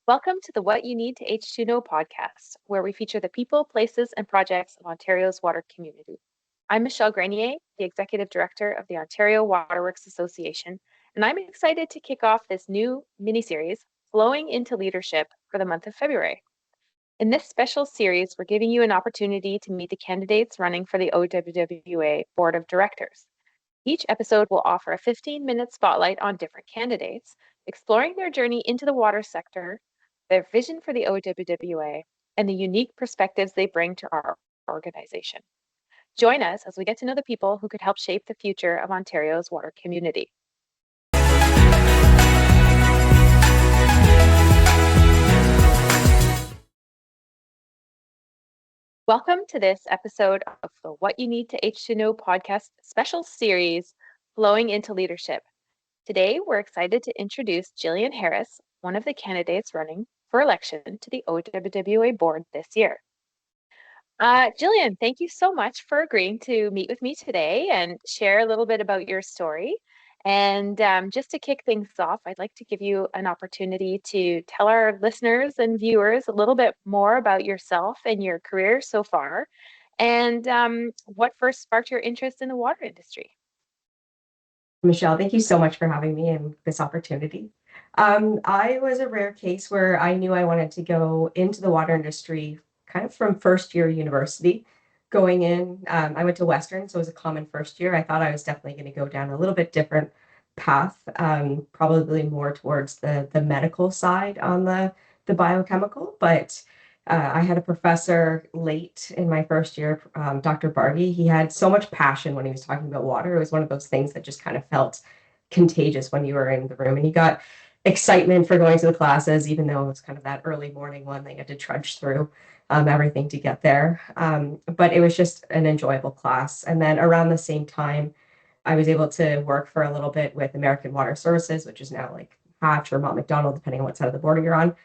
Welcome to the What You Need to H2Know podcast, where we feature the people, places, and projects of Ontario's water community. I'm Michelle Grenier, the Executive Director of the Ontario Waterworks Association, and I'm excited to kick off this new mini-series, Flowing into Leadership, for the month of February. In this special series, we're giving you an opportunity to meet the candidates running for the OWWA Board of Directors. Each episode will offer a 15-minute spotlight on different candidates, exploring their journey into the water sector, their vision for the OWWA, and the unique perspectives they bring to our organization. Join us as we get to know the people who could help shape the future of Ontario's water community. Welcome to this episode of the What You Need to H2Know podcast special series, Flowing into Leadership. Today, we're excited to introduce Gillian Harris, one of the candidates running for election to the OWWA board this year. Gillian, thank you so much for agreeing to meet with me today and share a little bit about your story. And just to kick things off, I'd like to give you an opportunity to tell our listeners and viewers a little bit more about yourself and your career so far, and what first sparked your interest in the water industry. Michelle, thank you so much for having me and this opportunity. I was a rare case where I knew I wanted to go into the water industry kind of from first year university. Going in, I went to Western, so it was a common first year. I thought I was definitely going to go down a little bit different path, probably more towards the medical side on the biochemical, but I had a professor late in my first year, Dr. Bargy. He had so much passion when he was talking about water. It was one of those things that just kind of felt contagious when you were in the room. And he got excitement for going to the classes, even though it was kind of that early morning one they had to trudge through everything to get there. But it was just an enjoyable class. And then around the same time, I was able to work for a little bit with American Water Services, which is now like Hatch or Mont McDonald, depending on what side of the border you're on.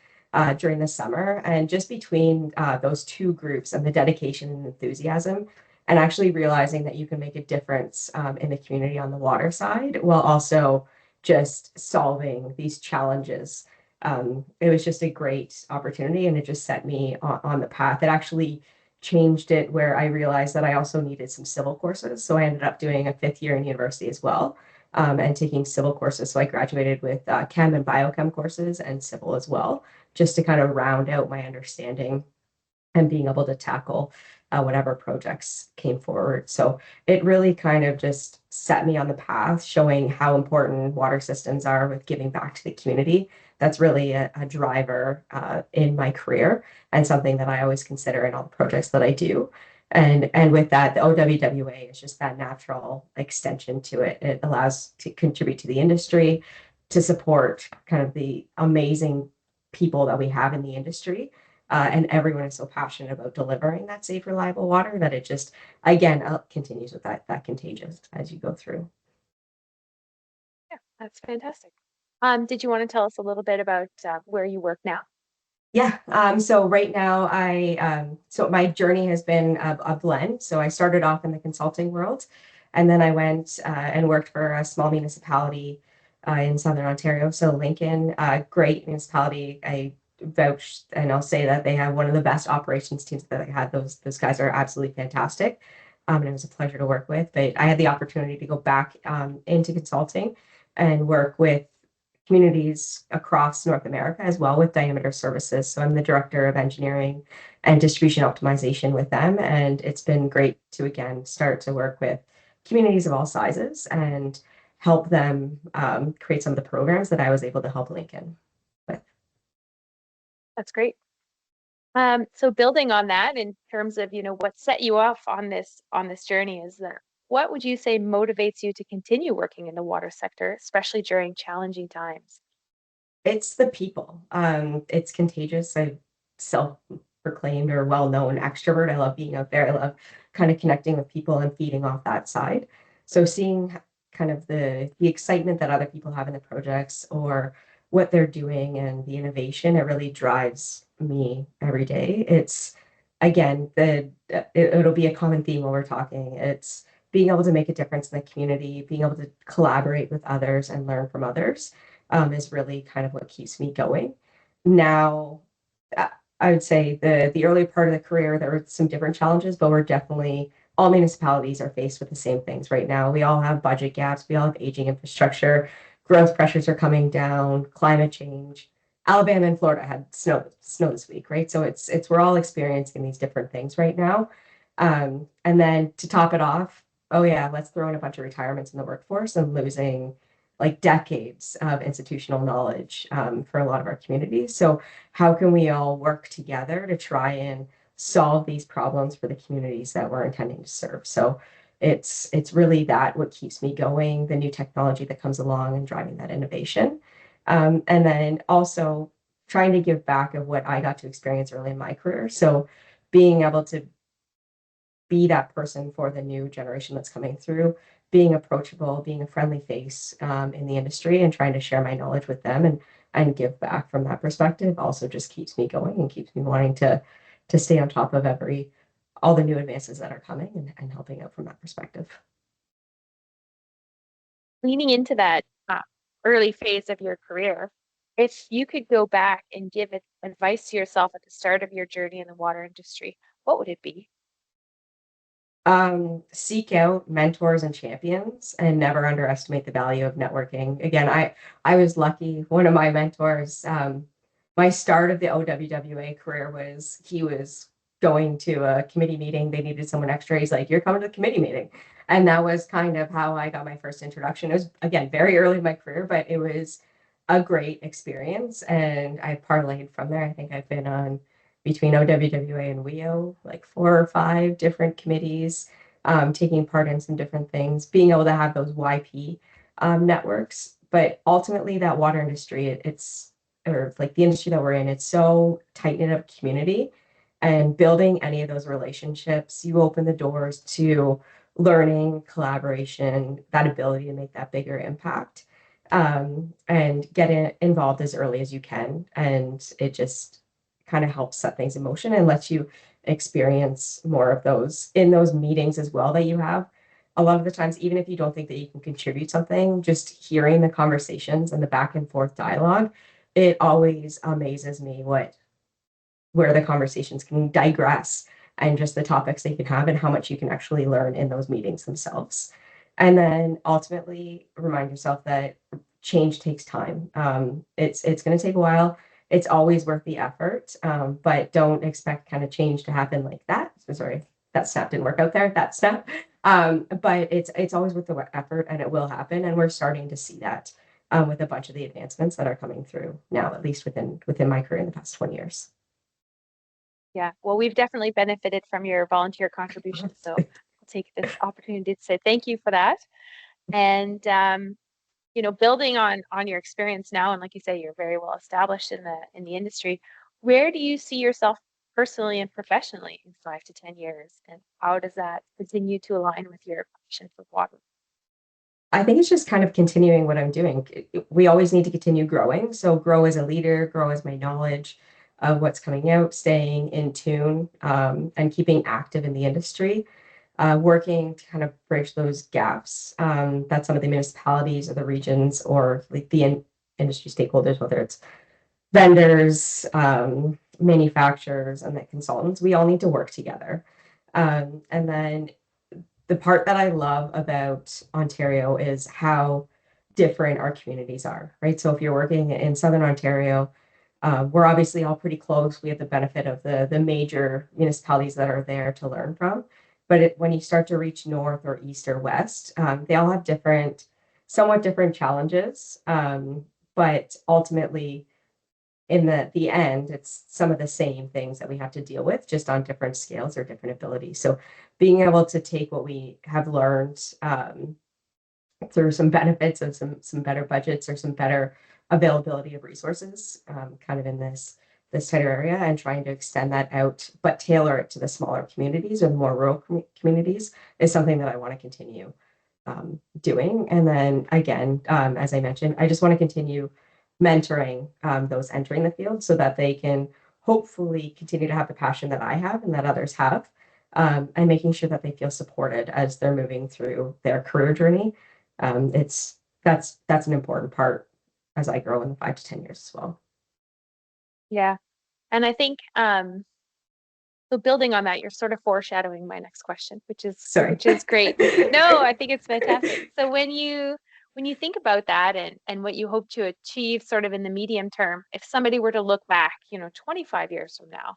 During the summer. And just between those two groups and the dedication and enthusiasm, and actually realizing that you can make a difference in the community on the water side while also just solving these challenges. It was just a great opportunity, and it just set me on the path. It actually changed it where I realized that I also needed some civil courses. So I ended up doing a 5th year in university as well. And taking civil courses. So I graduated with chem and biochem courses and civil as well, just to kind of round out my understanding and being able to tackle whatever projects came forward. So it really kind of just set me on the path, showing how important water systems are with giving back to the community. That's really a driver in my career and something that I always consider in all the projects that I do. And with that, the OWWA is just that natural extension to it. It allows to contribute to the industry, to support kind of the amazing people that we have in the industry. And everyone is so passionate about delivering that safe, reliable water that it just, again, continues with that contagious as you go through. Yeah, that's fantastic. Did you want to tell us a little bit about where you work now? Yeah. So right now, so my journey has been a blend. So I started off in the consulting world, and then I went and worked for a small municipality in Southern Ontario. So Lincoln, great municipality. I vouch and I'll say that they have one of the best operations teams that I had. Those guys are absolutely fantastic. And it was a pleasure to work with. But I had the opportunity to go back into consulting and work with communities across North America as well with Diameter Services. So I'm the director of engineering and distribution optimization with them. And it's been great to, again, start to work with communities of all sizes and help them create some of the programs that I was able to help Lincoln with. That's great. So building on that, in terms of what set you off on this journey, is there what would you say motivates you to continue working in the water sector, especially during challenging times? It's the people. It's contagious. I self-proclaimed or well-known extrovert. I love being out there. I love kind of connecting with people and feeding off that side. So seeing kind of the excitement that other people have in the projects or what they're doing and the innovation, it really drives me every day. It's again, it'll be a common theme when we're talking. It's being able to make a difference in the community, being able to collaborate with others and learn from others is really kind of what keeps me going. now, uh, I would say the early part of the career, there were some different challenges, but we're definitely all municipalities are faced with the same things right now. We all have budget gaps, we all have aging infrastructure, growth pressures are coming down, climate change. Alabama and Florida had snow this week, right? So it's we're all experiencing these different things right now. And then to top it off, oh yeah, let's throw in a bunch of retirements in the workforce and losing like decades of institutional knowledge for a lot of our communities. So how can we all work together to try and solve these problems for the communities that we're intending to serve? So it's really that what keeps me going, the new technology that comes along and driving that innovation. And then also trying to give back of what I got to experience early in my career. So being able to be that person for the new generation that's coming through, being approachable, being a friendly face in the industry, and trying to share my knowledge with them and give back from that perspective also just keeps me going and keeps me wanting to stay on top of all the new advances that are coming and helping out from that perspective. Leaning into that early phase of your career, if you could go back and give advice to yourself at the start of your journey in the water industry, what would it be? Seek out mentors and champions and never underestimate the value of networking. Again, I was lucky. One of my mentors, my start of the OWWA career was he was going to a committee meeting. They needed someone extra. He's like, "You're coming to the committee meeting." And that was kind of how I got my first introduction. It was, again, very early in my career, but it was a great experience. And I parlayed from there. I think I've been on between OWWA and WEO, like 4 or 5 different committees, taking part in some different things, being able to have those YP networks. But ultimately, that water industry, it's or like the industry that we're in, it's so tight knit of community. And building any of those relationships, you open the doors to learning, collaboration, that ability to make that bigger impact, and involved as early as you can. And it just kind of helps set things in motion and lets you experience more of those in those meetings as well that you have. A lot of the times, even if you don't think that you can contribute something, just hearing the conversations and the back and forth dialogue, it always amazes me where the conversations can digress and just the topics they can have and how much you can actually learn in those meetings themselves. And then ultimately remind yourself that change takes time. It's going to take a while. It's always worth the effort, but don't expect kind of change to happen like that. So sorry, that snap didn't work out there. That snap, but it's always worth the effort, and it will happen. And we're starting to see that with a bunch of the advancements that are coming through now, at least within my career in the past 20 years. Yeah, well, we've definitely benefited from your volunteer contributions, so I'll take this opportunity to say thank you for that. And building on your experience now, and like you say, you're very well established in the industry. Where do you see yourself personally and professionally in 5 to 10 years, and how does that continue to align with your passion for water? I think it's just kind of continuing what I'm doing. We always need to continue growing. So grow as a leader, grow as my knowledge of what's coming out, staying in tune, and keeping active in the industry, working to kind of bridge those gaps that some of the municipalities or the regions or like the industry stakeholders, whether it's vendors, manufacturers, and the consultants, we all need to work together. And then the part that I love about Ontario is how different our communities are, right? So if you're working in Southern Ontario, we're obviously all pretty close. We have the benefit of the major municipalities that are there to learn from. But when you start to reach north or east or west, they all have somewhat different challenges. But ultimately, in the end, it's some of the same things that we have to deal with, just on different scales or different abilities. So being able to take what we have learned through some benefits of some better budgets or some better availability of resources, kind of in this tighter area, and trying to extend that out, but tailor it to the smaller communities or the more rural communities is something that I want to continue doing. And then again, as I mentioned, I just want to continue mentoring those entering the field so that they can hopefully continue to have the passion that I have and that others have, and making sure that they feel supported as they're moving through their career journey. It's that's an important part as I grow in the 5 to 10 years as well. Yeah. And I think so building on that, you're sort of foreshadowing my next question, Sorry. which is great. No, I think it's fantastic. So when you think about that and what you hope to achieve sort of in the medium term, if somebody were to look back, 25 years from now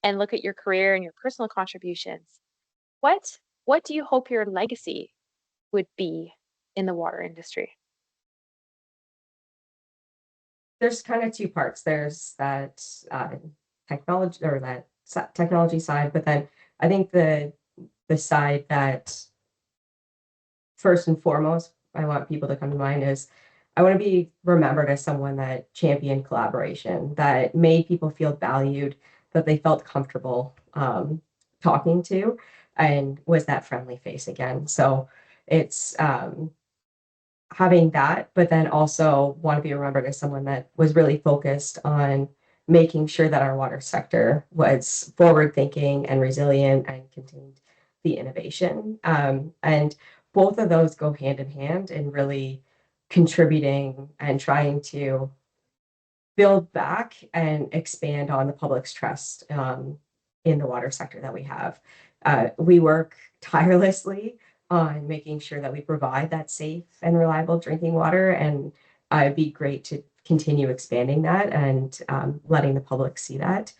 and look at your career and your personal contributions, what what do you hope your legacy would be in the water industry? There's kind of two parts. There's that technology or that technology side, but then I think the side that first and foremost I want people to come to mind is I want to be remembered as someone that championed collaboration, that made people feel valued, that they felt comfortable talking to, and was that friendly face again. So it's having that, but then also want to be remembered as someone that was really focused on making sure that our water sector was forward thinking and resilient and contained the innovation. And both of those go hand in hand in really contributing and trying to build back and expand on the public's trust in the water sector that we have. We work tirelessly on making sure that we provide that safe and reliable drinking water, and it'd be great to continue expanding that and letting the public see that.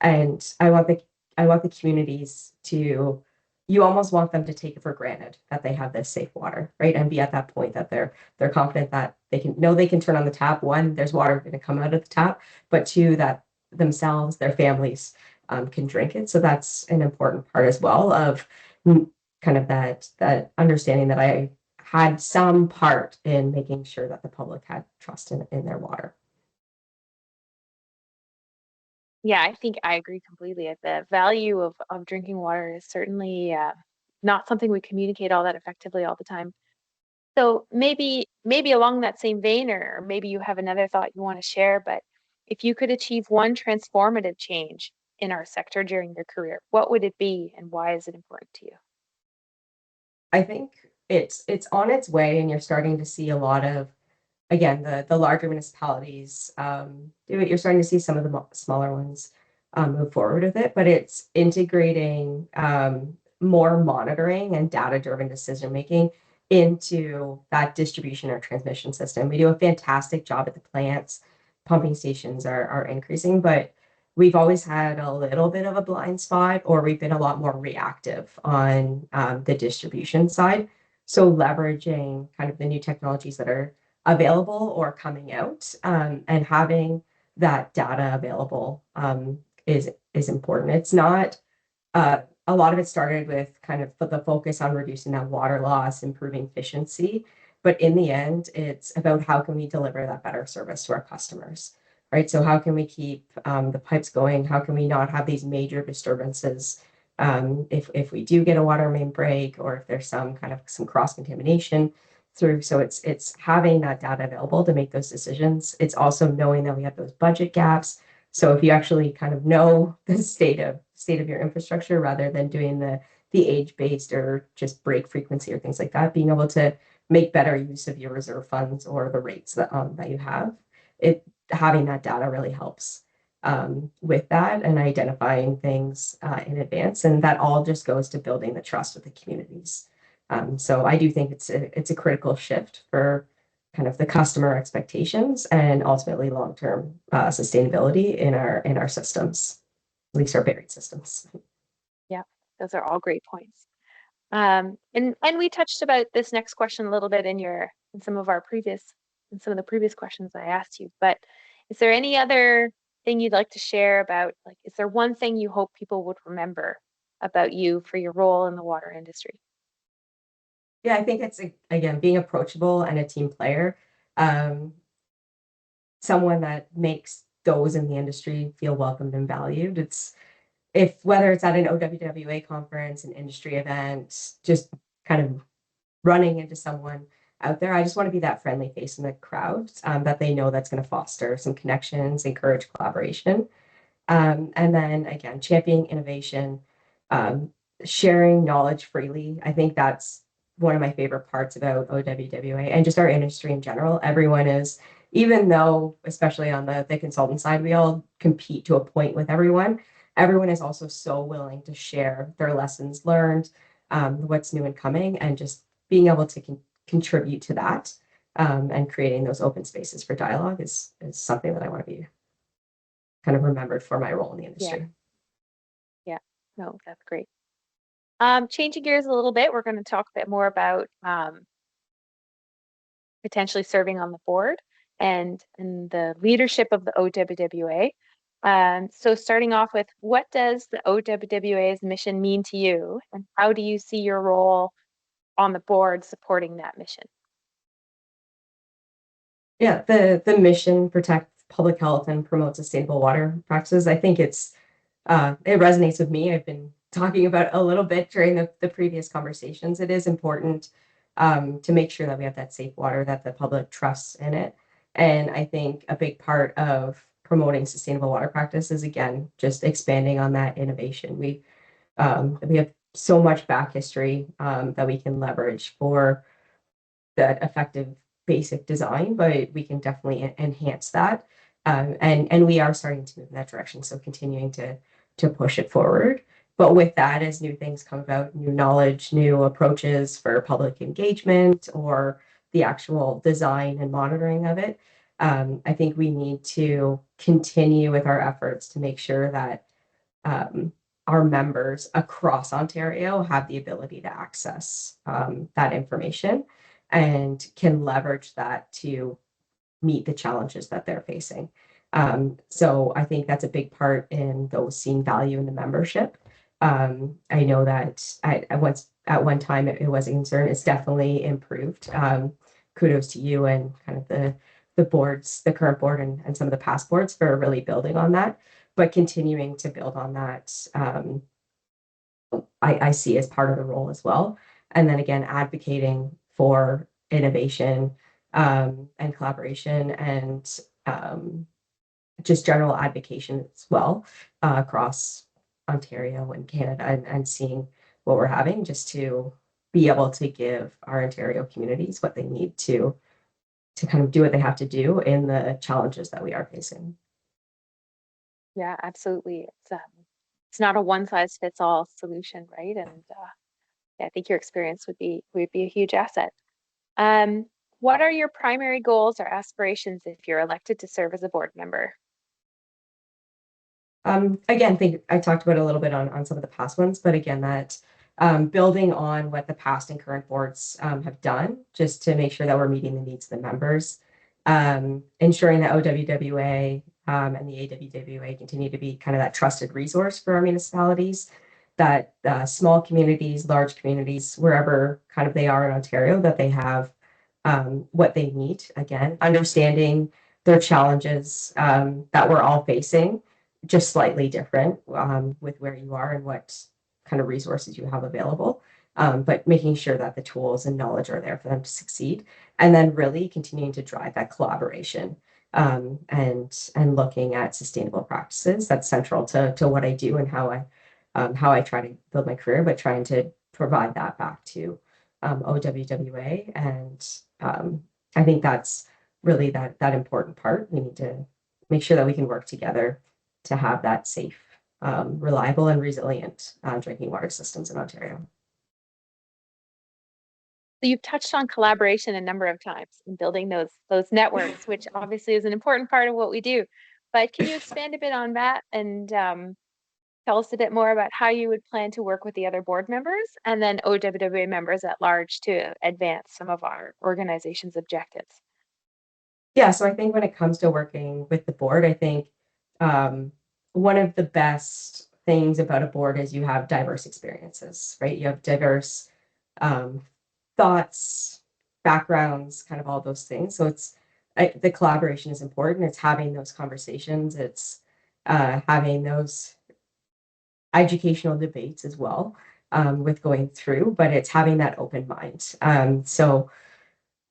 And I want the communities to, you almost want them to take it for granted that they have this safe water, right? And be at that point that they're confident that they can turn on the tap. One, there's water going to come out of the tap, but two, that themselves, their families can drink it. So that's an important part as well of kind of that understanding that I had some part in making sure that the public had trust in their water. Yeah, I think I agree completely. The value of drinking water is certainly not something we communicate all that effectively all the time. So maybe along that same vein, or maybe you have another thought you want to share, but if you could achieve one transformative change in our sector during your career, what would it be and why is it important to you? I think it's on its way, and you're starting to see a lot of, again, the larger municipalities do it. You're starting to see some of the smaller ones move forward with it, but it's integrating more monitoring and data-driven decision making into that distribution or transmission system. We do a fantastic job at the plants. Pumping stations are increasing, but we've always had a little bit of a blind spot, or we've been a lot more reactive on the distribution side. So leveraging kind of the new technologies that are available or coming out, and having that data available is important. It's not a lot of it started with kind of the focus on reducing that water loss, improving efficiency, but in the end, it's about how can we deliver that better service to our customers, right? So how can we keep the pipes going? How can we not have these major disturbances if we do get a water main break, or if there's some cross contamination through. So it's having that data available to make those decisions. It's also knowing that we have those budget gaps. So if you actually kind of know the state of your infrastructure, rather than doing the age-based or just break frequency or things like that, being able to make better use of your reserve funds or the rates that you have, it having that data really helps with that and identifying things in advance. And that all just goes to building the trust with the communities. So I do think it's a critical shift for kind of the customer expectations and ultimately long-term sustainability in our systems, at least our buried systems. Yeah, those are all great points. And we touched about this next question a little bit in some of the previous questions I asked you, but is there any other thing you'd like to share about, like, is there one thing you hope people would remember about you for your role in the water industry? Yeah, I think it's again being approachable and a team player, um, someone that makes those in the industry feel welcomed and valued. It's if whether it's at an OWWA conference, an industry event, just kind of running into someone out there. I just want to be that friendly face in the crowd that they know that's going to foster some connections, encourage collaboration. And then again, championing innovation, um, sharing knowledge freely. I think that's one of my favorite parts about OWWA and just our industry in general. Everyone is even though, especially on the consultant side, we all compete to a point with everyone, everyone is also so willing to share their lessons learned, what's new and coming, and just being able to contribute to that, and creating those open spaces for dialogue is something that I want to be kind of remembered for my role in the Yeah, industry. yeah. No, that's great. Changing gears a little bit, we're going to talk a bit more about potentially serving on the board and the leadership of the OWWA. So starting off with, what does the OWWA's mission mean to you, and how do you see your role on the board supporting that mission? Yeah, the mission protects public health and promotes sustainable water practices. I think it resonates with me. I've been talking about a little bit during the previous conversations. It is important to make sure that we have that safe water, that the public trusts in it. And I think a big part of promoting sustainable water practice is, again, just expanding on that innovation. We have so much back history that we can leverage for that effective basic design, but we can definitely enhance that. And we are starting to move in that direction. So continuing to push it forward. But with that, as new things come about, new knowledge, new approaches for public engagement or the actual design and monitoring of it, I think we need to continue with our efforts to make sure that um, our members across Ontario have the ability to access that information and can leverage that to meet the challenges that they're facing. So I think that's a big part in those seeing value in the membership. I know that at one time it was a concern. It's definitely improved. Kudos to you and kind of the boards, the current board and some of the past boards for really building on that, but continuing to build on that. I see as part of the role as well. And then again, advocating for innovation and collaboration and just general advocation as well across Ontario and Canada and seeing what we're having just to be able to give our Ontario communities what they need to kind of do what they have to do in the challenges that we are facing. Yeah, absolutely. It's not a one size fits all solution, right? And yeah, I think your experience would be a huge asset. Um, what are your primary goals or aspirations if you're elected to serve as a board member? Again, think I talked about it a little bit on some of the past ones, but again, that building on what the past and current boards have done, just to make sure that we're meeting the needs of the members, ensuring that OWWA and the AWWA continue to be kind of that trusted resource for our municipalities, that small communities, large communities, wherever kind of they are in Ontario, that they have what they need. Again, understanding their challenges that we're all facing, just slightly different with where you are and what kind of resources you have available. But making sure that the tools and knowledge are there for them to succeed, and then really continuing to drive that collaboration and looking at sustainable practices. That's central to what I do and how I try to build my career, but trying to provide that back to OWWA. And I think that's really that important part. We need to make sure that we can work together to have that safe, reliable, and resilient drinking water systems in Ontario. So you've touched on collaboration a number of times in building those networks, which obviously is an important part of what we do. But can you expand a bit on that and tell us a bit more about how you would plan to work with the other board members and then OWWA members at large to advance some of our organization's objectives? Yeah, so I think when it comes to working with the board, I think um, one of the best things about a board is you have diverse experiences, right? You have diverse um, thoughts, backgrounds, kind of all those things. So the collaboration is important. It's having those conversations. It's having those educational debates as well with going through, but it's having that open mind. So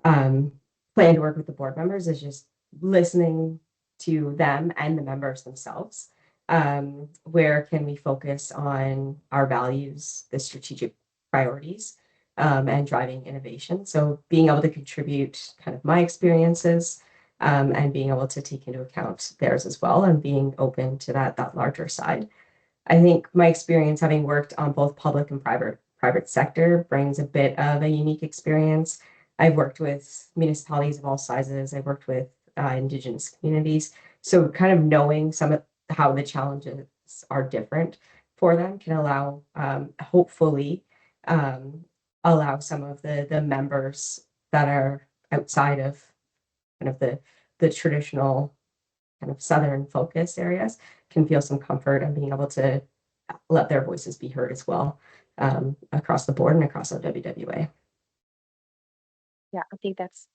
um, plan to work with the board members is just listening to them and the members themselves. Where can we focus on our values, the strategic priorities, and driving innovation? So being able to contribute kind of my experiences and being able to take into account theirs as well and being open to that larger side. I think my experience having worked on both public and private sector brings a bit of a unique experience. I've worked with municipalities of all sizes. I've worked with Indigenous communities. So kind of knowing some of how the challenges are different for them can allow, hopefully, um, allow some of the members that are outside of kind of the traditional kind of Southern focus areas can feel some comfort and being able to let their voices be heard as well, across the board and across OWWA. Yeah, I think that's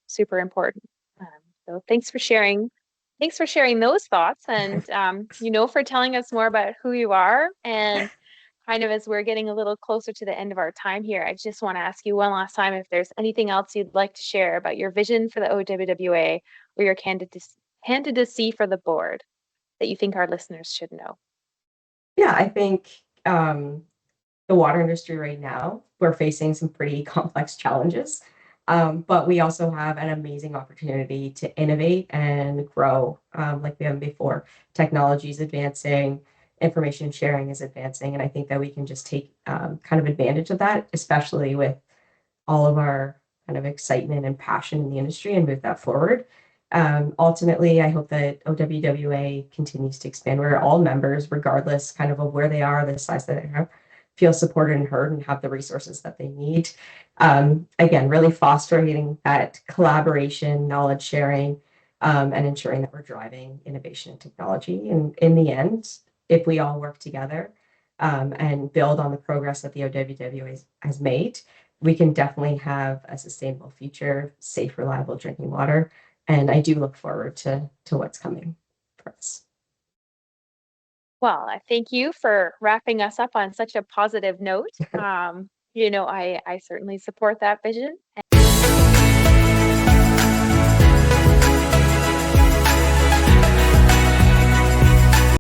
super important. Um, so thanks for sharing. Thanks for sharing those thoughts and for telling us more about who you are. And kind of as we're getting a little closer to the end of our time here, I just want to ask you one last time if there's anything else you'd like to share about your vision for the OWWA or your candidacy for the board that you think our listeners should know. Yeah, I think the water industry right now, we're facing some pretty complex challenges. But we also have an amazing opportunity to innovate and grow, like we haven't before. Technology is advancing, information sharing is advancing, and I think that we can just take kind of advantage of that, especially with all of our kind of excitement and passion in the industry and move that forward. Ultimately, I hope that OWWA continues to expand where all members, regardless kind of where they are, the size that they have, feel supported and heard and have the resources that they need. Again, really fostering that collaboration, knowledge sharing, and ensuring that we're driving innovation and technology. And in the end, if we all work together and build on the progress that the OWWA has made, we can definitely have a sustainable future, safe, reliable drinking water. And I do look forward to what's coming for us. Well, I thank you for wrapping us up on such a positive note. I certainly support that vision.